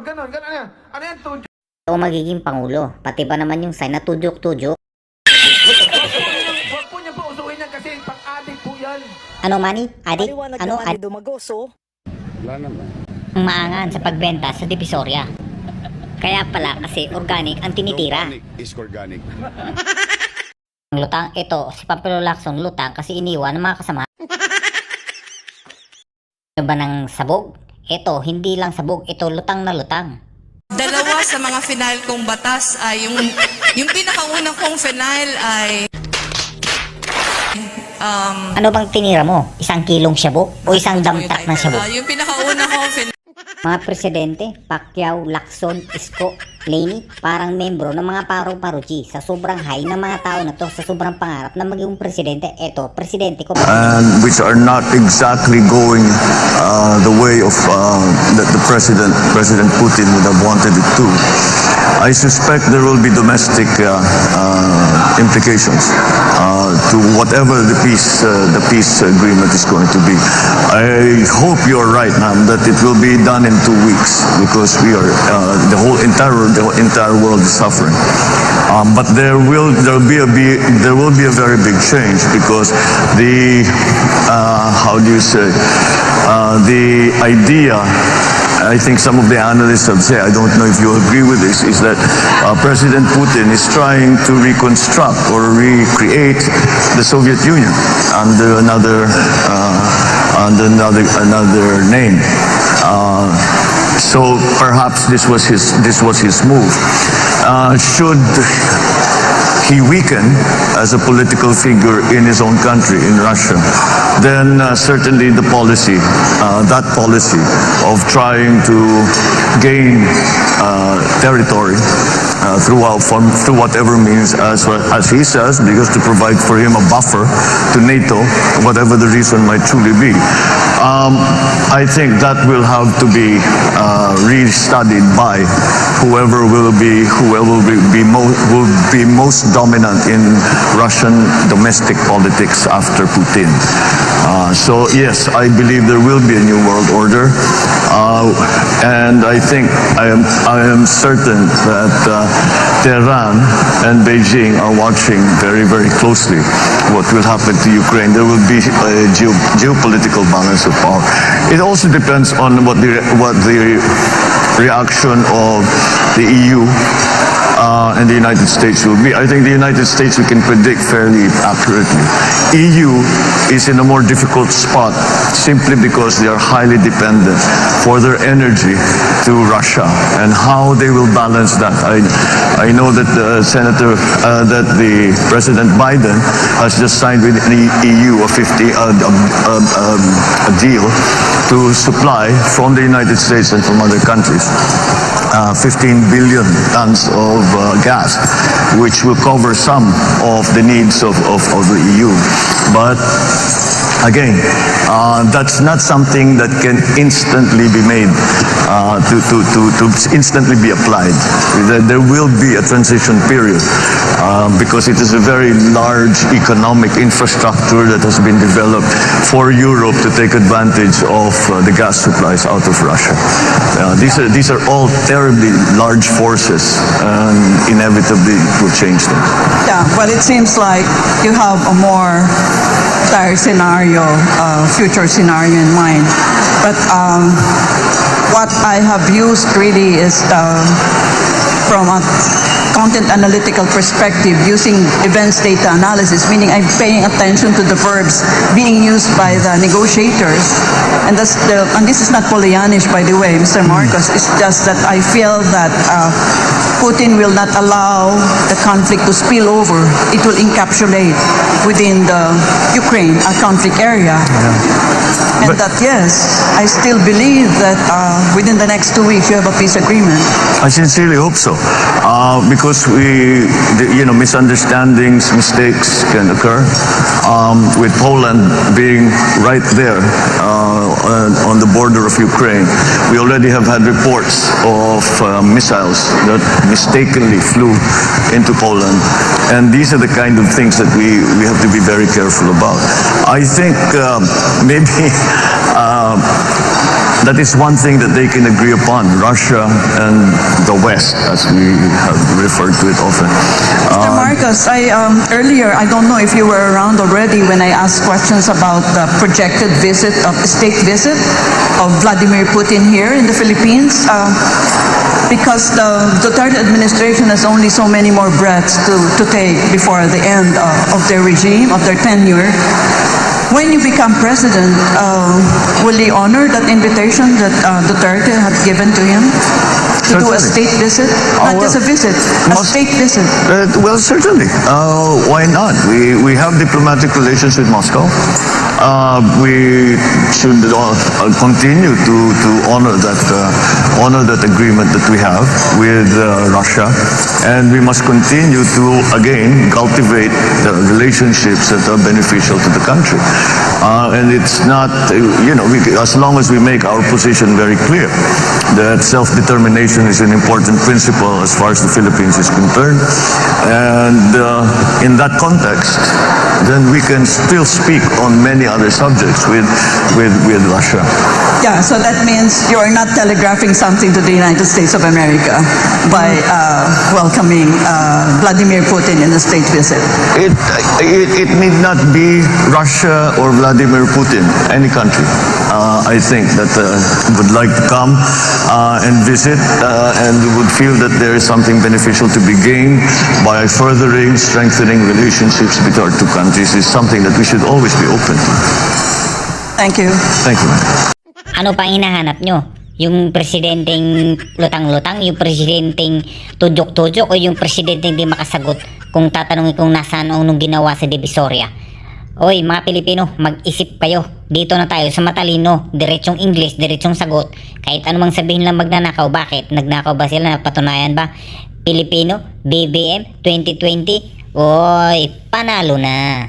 Ganon yan. Ano yan, tudyok? O magiging pangulo. Pati ba naman yung sign na tudyok-tudyok? Huwag po niya po usuin yan kasi pang-adik po yan. Ano mani? Adik? Paliwanag Ano? naman ni Dumagoso. Wala naman. Ang maangan sa pagbenta sa Divisoria. Kaya pala kasi organic ang tinitira. Organic is organic. Ang lutang, ito, si Pampilo Lacson lutang kasi iniwan ng mga kasama. Ano ba ng sabog? Ito, hindi lang sabog, ito lutang na lutang. Dalawa sa mga final kong batas ay yung pinakaunang kong final ay Ano bang tinira mo? Isang kilong shabu? O isang damtak ng shabu? yung pinakaunang kong final Mga presidente, Pacquiao, Lacson, Isko, Leni, parang membro ng mga paro-paruchi sa sobrang high ng mga tao na to, sa sobrang pangarap na maging presidente. Eto, presidente ko. And which are not exactly going the way of that the President Putin would have wanted it to. I suspect there will be domestic implications to whatever the peace agreement is going to be. I hope you're right, ma'am, that it will be done in 2 weeks because we are the entire world is suffering. But there will be a very big change because the how do you say the idea. I think some of the analysts have said, I don't know if you agree with this, is that President Putin is trying to reconstruct or recreate the Soviet Union under another name. So perhaps this was his move. Should he weaken as a political figure in his own country, in Russia, then certainly the policy, that policy of trying to gain territory through whatever means, as he says, because to provide for him a buffer to NATO, whatever the reason might truly be. I think that will have to be re-studied by whoever will be most dominant in Russian domestic politics after Putin. So yes, I believe there will be a new world order, and I think I am certain that Tehran and Beijing are watching very, very closely what will happen to Ukraine. There will be a geopolitical balance of power. It also depends on what the reaction of the EU and the United States will be. I think the United States we can predict fairly accurately. EU is in a more difficult spot simply because they are highly dependent for their energy to Russia, and how they will balance that. I know that the President Biden has just signed with the EU a deal to supply from the United States and from other countries 15 billion tons of gas, which will cover some of the needs of the EU. But again, that's not something that can instantly be made to instantly be applied. There will be a transition period because it is a very large economic infrastructure that has been developed for Europe to take advantage of the gas supplies out of Russia. These are all terribly large forces, and inevitably it will change things. Yeah, but it seems like you have a more dire scenario, future scenario in mind. But what I have used really is from a content analytical perspective, using events data analysis, meaning I'm paying attention to the verbs being used by the negotiators. And this is not Pollyannish, by the way, Mr. Marcos. It's just that I feel that Putin will not allow the conflict to spill over. It will encapsulate within the Ukraine conflict area. Yeah. And that, yes, I still believe that within the next 2 weeks you have a peace agreement. I sincerely hope so, because misunderstandings, mistakes can occur. With Poland being right there on the border of Ukraine, we already have had reports of missiles that mistakenly flew into Poland, and these are the kind of things that we have to be very careful about. I think maybe that is one thing that they can agree upon, Russia and the West, as we have referred to it often. Mr. Marcos, earlier, I don't know if you were around already when I asked questions about the projected state visit of Vladimir Putin here in the Philippines. Because the Duterte administration has only so many more breaths to take before the end of their regime, of their tenure. When you become president, will he honor that invitation that Duterte had given to him? To do a Certainly. state visit? Not just a visit, a state visit. Well, certainly. Why not? We have diplomatic relations with Moscow. We should continue to honor that agreement that we have with Russia, and we must continue to again cultivate the relationships that are beneficial to the country. And it's not, as long as we make our position very clear that self-determination is an important principle as far as the Philippines is concerned, and in that context, then we can still speak on many other subjects with Russia. Yeah, so that means you are not telegraphing something to the United States of America by welcoming Vladimir Putin in a state visit. It need not be Russia or Vladimir Putin, any country. I think that would like to come and visit and would feel that there is something beneficial to be gained by furthering, strengthening relationships between our two countries is something that we should always be open to. Thank you. Thank you, ma'am. Ano pa hinahanap nyo? Yung presidenteng lutang-lutang, yung presidenteng tudyok-tudyok, o yung presidenteng di makasagot kung tatanungin kung nasaan o nung ginawa sa Divisoria? Oy, mga Pilipino, mag-isip kayo. Dito na tayo sa matalino, diretsong English, diretsong sagot. Kahit anumang sabihin lang magnanakaw, bakit? Nagnakaw ba sila? Napatunayan ba? Pilipino, BBM 2020, oy, panalo na.